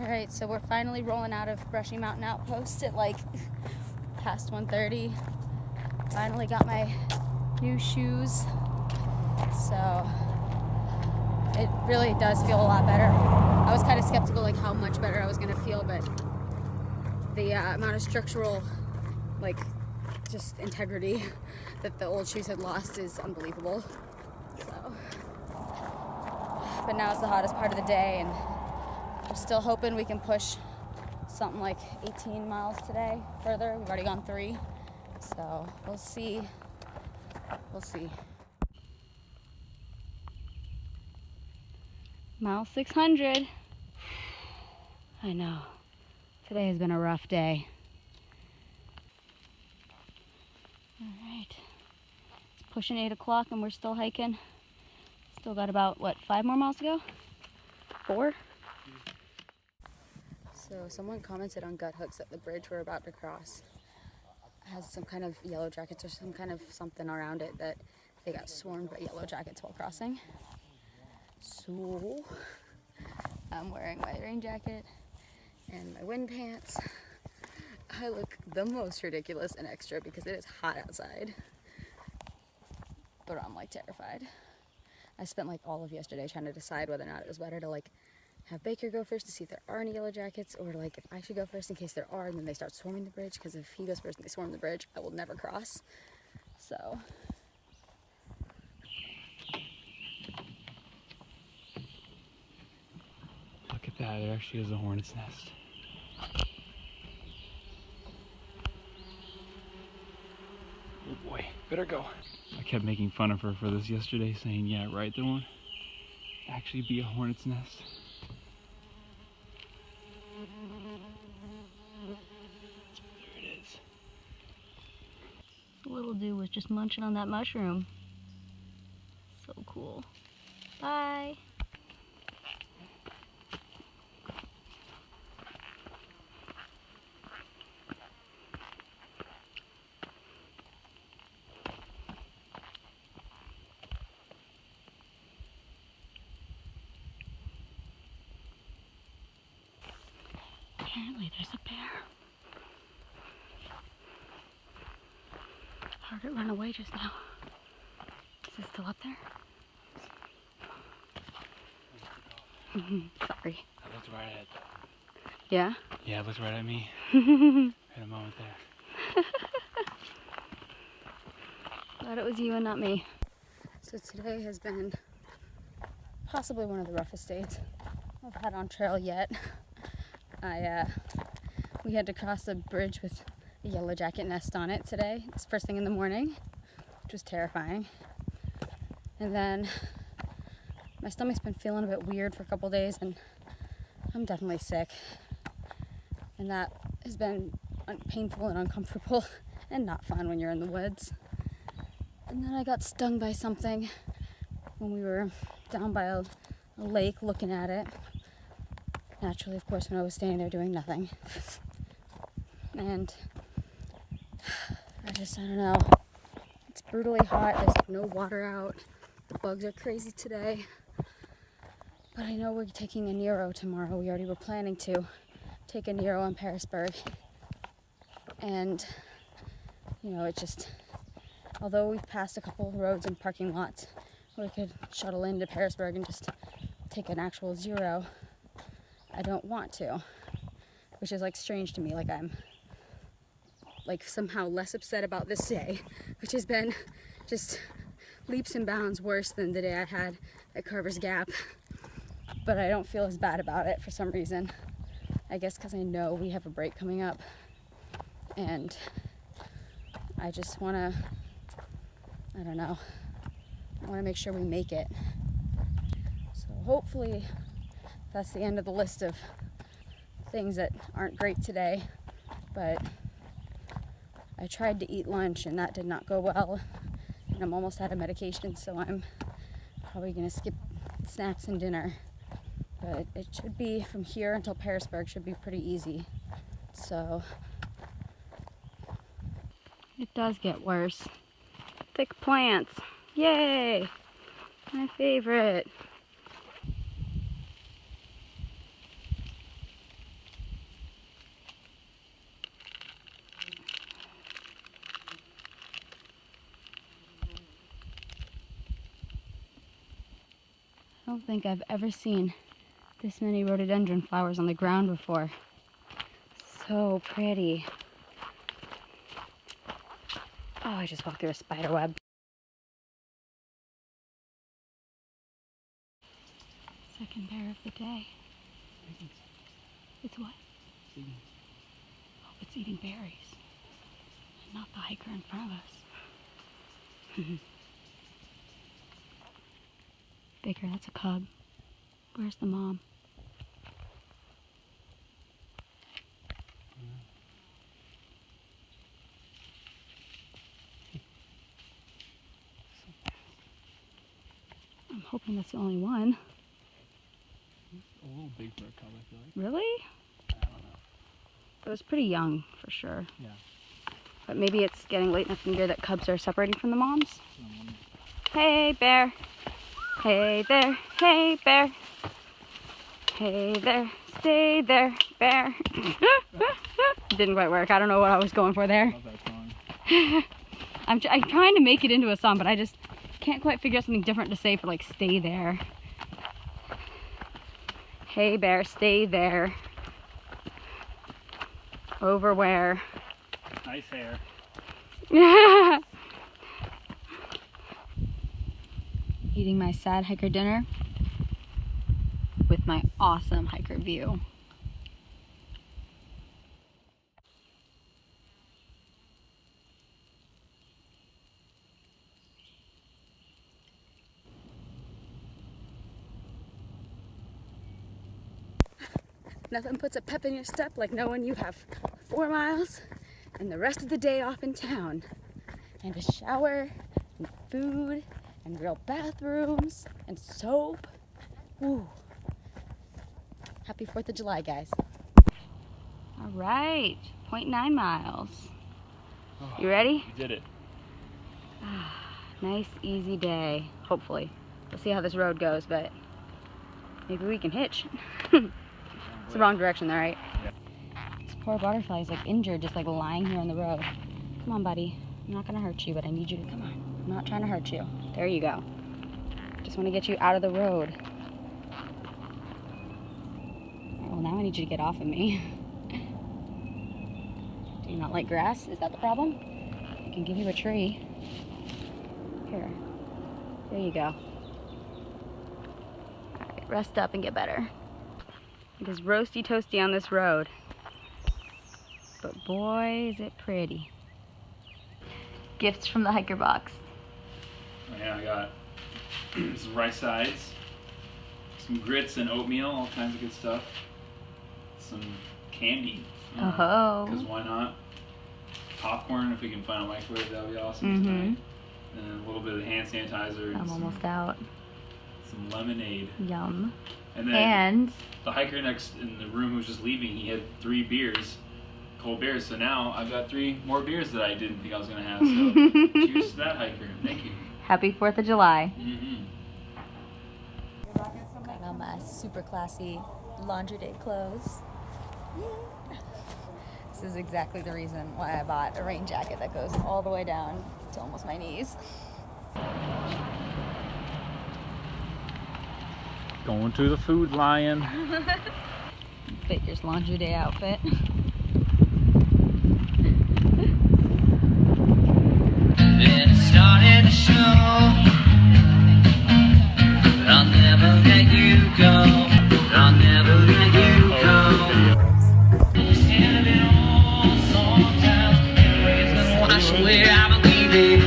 Alright, so we're finally rolling out of Brushy Mountain Outpost at like past 1:30. Finally got my new shoes, so it really does feel a lot better. I was kind of skeptical like how much better I was going to feel, but the amount of structural like just integrity that the old shoes had lost is unbelievable. So, but now it's the hottest part of the day, and we're still hoping we can push something like 18 miles today further. We've already gone 3, so we'll see. We'll see. Mile 600. I know. Today has been a rough day. All right. It's pushing 8 o'clock and we're still hiking. Still got about, what, 5 more miles to go? 4? So someone commented on gut hooks that the bridge we're about to cross has some kind of yellow jackets or some kind of something around it that they got swarmed by yellow jackets while crossing. So I'm wearing my rain jacket and my wind pants. I look the most ridiculous and extra because it is hot outside, but I'm like terrified. I spent like all of yesterday trying to decide whether or not it was better to like have Baker go first to see if there are any yellow jackets, or like if I should go first in case there are and then they start swarming the bridge, because if he goes first and they swarm the bridge, I will never cross. So look at that, there actually is a hornet's nest. Oh boy, better go. I kept making fun of her for this yesterday, saying, yeah, right, there won't actually be a hornet's nest. There it is. the little dude was just munching on that mushroom. So cool. Bye. Apparently there's a bear. Heard it run away just now. Is it still up there? Sorry. I looked right at... Yeah? Yeah, it looked right at me. Had a moment there. Glad it was you and not me. So today has been possibly one of the roughest days I've had on trail yet. We had to cross a bridge with a yellow jacket nest on it today. It's first thing in the morning, which was terrifying. And then my stomach's been feeling a bit weird for a couple days, and I'm definitely sick. And that has been painful and uncomfortable and not fun when you're in the woods. And then I got stung by something when we were down by a lake looking at it. Naturally, of course, when I was standing there doing nothing. And I don't know. It's brutally hot. There's like no water out. The bugs are crazy today. But I know we're taking a Nero tomorrow. We already were planning to take a Nero in Parisburg. And, you know, it just, although we've passed a couple of roads and parking lots where we could shuttle into Parisburg and just take an actual zero, I don't want to, which is like strange to me. Like I'm like somehow less upset about this day, which has been just leaps and bounds worse than the day I had at Carver's Gap. But I don't feel as bad about it for some reason. I guess because I know we have a break coming up, and I just want to, I don't know, I want to make sure we make it. So hopefully that's the end of the list of things that aren't great today, but I tried to eat lunch and that did not go well, and I'm almost out of medication, so I'm probably going to skip snacks and dinner. But it should be, from here until Parisburg, should be pretty easy. So it does get worse. Thick plants. Yay! My favorite. don't think I've ever seen this many rhododendron flowers on the ground before. So pretty. Oh, I just walked through a spider web. Second bear of the day. It's what? Oh, it's eating berries. Not the hiker in front of us. Baker, that's a cub. Where's the mom? I'm hoping that's the only one. A little big for a cub, I feel like. Really? I don't know. It was pretty young, for sure. Yeah. But maybe it's getting late enough in the year that cubs are separating from the moms. Hey, bear. Hey there. Hey, bear. Hey there. Stay there, bear. Didn't quite work. I don't know what I was going for there. I love that song. I'm trying to make it into a song, but I just can't quite figure out something different to say for like stay there. Hey bear, stay there. Over where? Nice hair. Eating my sad hiker dinner with my awesome hiker view. Nothing puts a pep in your step like knowing you have 4 miles and the rest of the day off in town. And a shower, and food, and real bathrooms, and soap. Ooh. Happy 4th of July, guys. All right, 0.9 miles. Oh, You ready? You did it. Nice, easy day, hopefully. We'll see how this road goes, but maybe we can hitch. It's the wrong direction though, right? Yeah. This poor butterfly is like injured, just like lying here on the road. Come on, buddy. I'm not gonna hurt you, but I need you to come on. I'm not trying to hurt you. There you go. Just want to get you out of the road. Well, now I need you to get off of me. Do you not like grass? Is that the problem? I can give you a tree. Here. There you go. Alright, rest up and get better. It is roasty toasty on this road. But boy, is it pretty. Gifts from the hiker box. Oh, yeah, I got some rice sides, some grits and oatmeal, all kinds of good stuff. Some candy. Oh. Because why not? Popcorn, if we can find a microwave, that would be awesome tonight. And a little bit of hand sanitizer. And I'm almost out. Some lemonade. Yum. And then the hiker next in the room who was just leaving, he had 3 beers, cold beers. So now I've got 3 more beers that I didn't think I was going to have. So cheers to that hiker. Thank you. Happy 4th of July. Got on my super classy laundry day clothes. Yeah. This is exactly the reason why I bought a rain jacket that goes all the way down to almost my knees. Going to the Food Lion. Baker's laundry day outfit. Then it started to show. But I'll never let you go. But I'll never let you go. Standing in all sometimes, and waves gonna wash away. I believe it.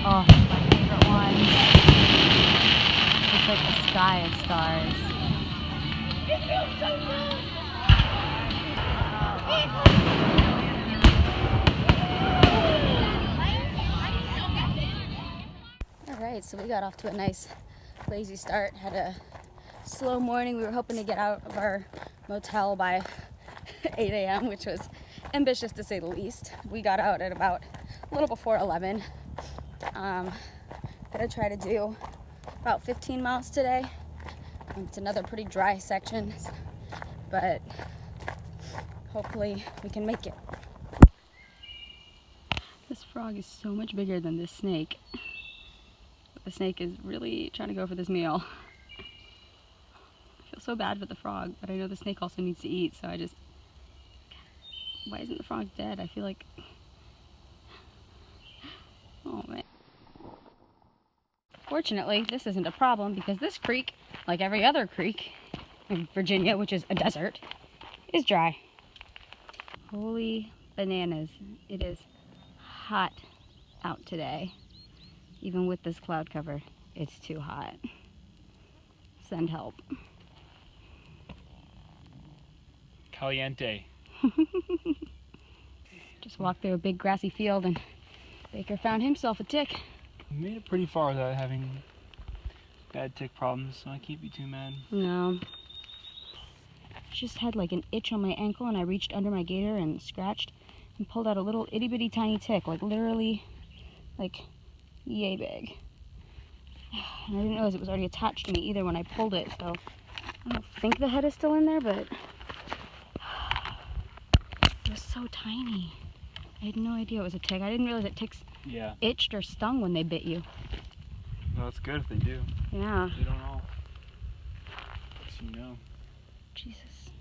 Oh, my favorite one. It's like a sky of stars. It feels so good. All right, so we got off to a nice lazy start. Had a slow morning. We were hoping to get out of our motel by 8 a.m., which was ambitious to say the least. We got out at about a little before 11. Gonna try to do about 15 miles today. And it's another pretty dry section, but hopefully we can make it. This frog is so much bigger than this snake. The snake is really trying to go for this meal. I feel so bad for the frog, but I know the snake also needs to eat, so I just... Why isn't the frog dead? I feel like... Oh man. Fortunately, this isn't a problem because this creek, like every other creek in Virginia, which is a desert, is dry. Holy bananas. It is hot out today. Even with this cloud cover, it's too hot. Send help. Caliente. Just walked through a big grassy field and Baker found himself a tick. We made it pretty far without having bad tick problems, so I can't be too mad. No. Just had like an itch on my ankle and I reached under my gaiter and scratched and pulled out a little itty bitty tiny tick, like literally like yay big. And I didn't realize it was already attached to me either when I pulled it, so I don't think the head is still in there, but it was so tiny. I had no idea it was a tick. I didn't realize that ticks itched or stung when they bit you. Well, it's good if they do. Yeah. They don't all. Just so you know. Jesus.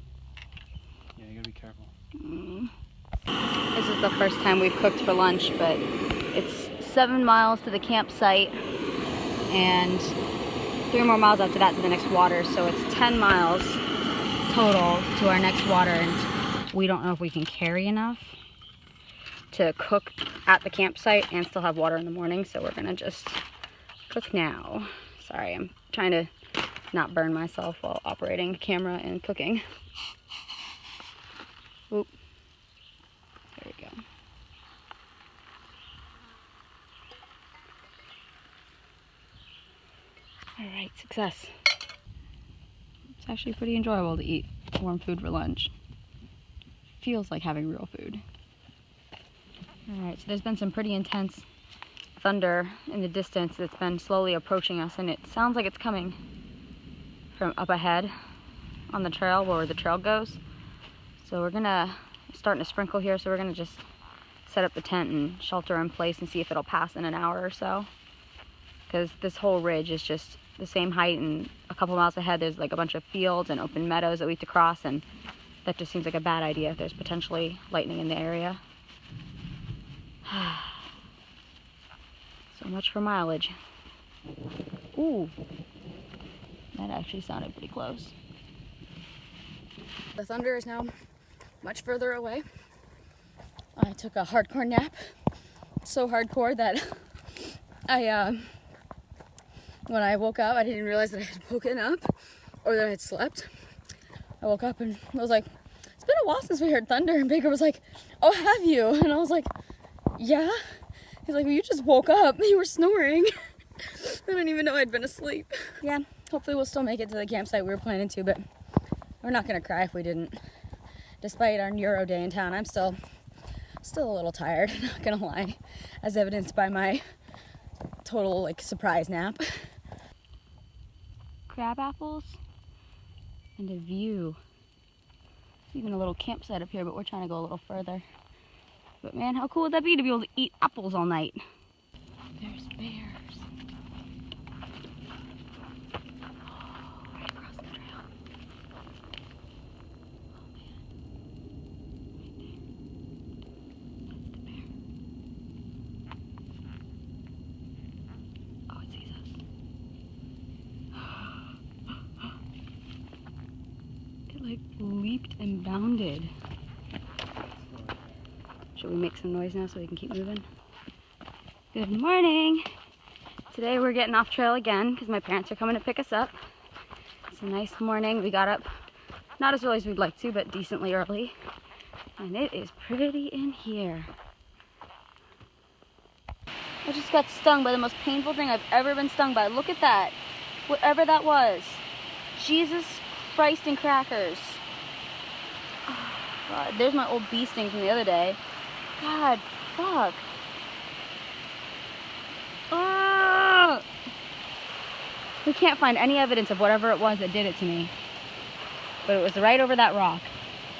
Yeah, you gotta be careful. This is the first time we've cooked for lunch, but it's 7 miles to the campsite and 3 more miles after that to the next water, so it's 10 miles total to our next water, and we don't know if we can carry enough to cook at the campsite and still have water in the morning, so we're gonna just cook now. Sorry, I'm trying to not burn myself while operating the camera and cooking. Oop. There we go. Alright, success. It's actually pretty enjoyable to eat warm food for lunch. Feels like having real food. Alright, so there's been some pretty intense thunder in the distance that's been slowly approaching us, and it sounds like it's coming from up ahead on the trail where the trail goes. So we're starting to sprinkle here, so we're gonna just set up the tent and shelter in place and see if it'll pass in an hour or so. Because this whole ridge is just the same height, and a couple miles ahead there's like a bunch of fields and open meadows that we have to cross, and that just seems like a bad idea if there's potentially lightning in the area. So much for mileage. Ooh, that actually sounded pretty close. The thunder is now much further away. I took a hardcore nap. So hardcore that when I woke up, I didn't realize that I had woken up or that I had slept. I woke up and I was like, it's been a while since we heard thunder. And Baker was like, oh, have you? And I was like, yeah. He's like, well, you just woke up. You were snoring. I didn't even know I'd been asleep. Yeah, hopefully we'll still make it to the campsite we were planning to, but we're not gonna cry if we didn't. Despite our Neuro day in town, I'm still a little tired, not gonna lie, as evidenced by my total like surprise nap. Crab apples and a view. Even a little campsite up here, but we're trying to go a little further. But man, how cool would that be to be able to eat apples all night? There's bears. Oh, right across the trail. Oh man. Right there. That's the bear. Oh, it sees us. It like leaped and bounded. Should we make some noise now so we can keep moving? Good morning! Today we're getting off trail again because my parents are coming to pick us up. It's a nice morning. We got up not as early as we'd like to, but decently early. And it is pretty in here. I just got stung by the most painful thing I've ever been stung by. Look at that. Whatever that was. Jesus Christ and crackers. Oh, God, there's my old bee sting from the other day. God, fuck. We can't find any evidence of whatever it was that did it to me. But it was right over that rock.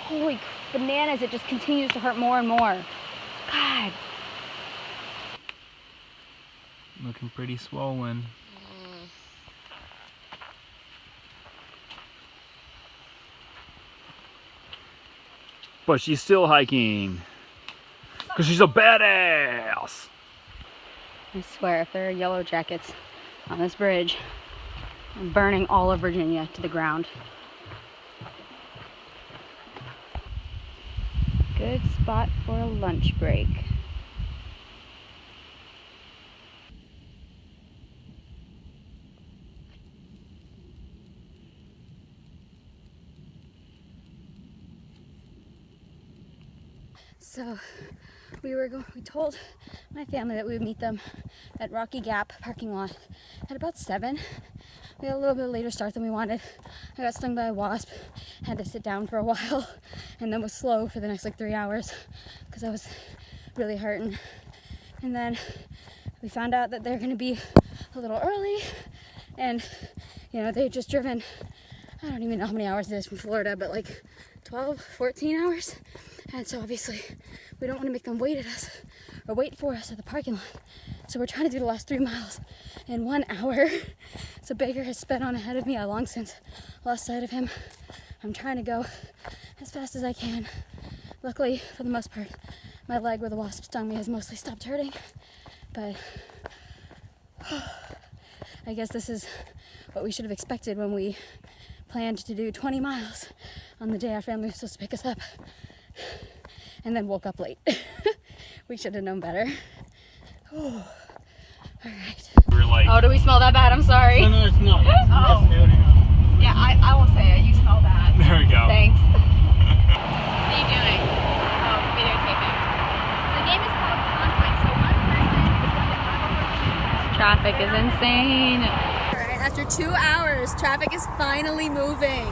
Holy bananas, it just continues to hurt more and more. God. Looking pretty swollen. But she's still hiking. Because she's a badass. I swear, if there are yellow jackets on this bridge, I'm burning all of Virginia to the ground. Good spot for a lunch break. So we told my family that we would meet them at Rocky Gap parking lot at about 7. We had a little bit later start than we wanted. I got stung by a wasp, had to sit down for a while, and then was slow for the next like 3 hours because I was really hurting. And then we found out that they're gonna be a little early, and you know, they'd just driven, I don't even know how many hours it is from Florida, but like 12, 14 hours. And so obviously we don't want to make them wait for us at the parking lot. So we're trying to do the last 3 miles in 1 hour. So Baker has sped on ahead of me. I long since lost sight of him. I'm trying to go as fast as I can. Luckily, for the most part, my leg where the wasp stung me has mostly stopped hurting. But I guess this is what we should have expected when we planned to do 20 miles on the day our family was supposed to pick us up. And then woke up late. We should have known better. Oh. All right. We're like, oh, do we smell that bad? I'm sorry. No, it's not. Oh. Yeah, I will say it. You smell bad. there we go. Thanks. What are you doing? Oh, videotaping. The game is called Contact, so one person is going to have over. Traffic is insane. All right, after 2 hours, traffic is finally moving.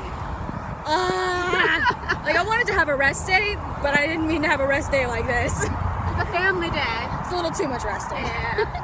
Like I wanted to have a rest day, but I didn't mean to have a rest day like this. It's a family day. It's a little too much rest day. Yeah.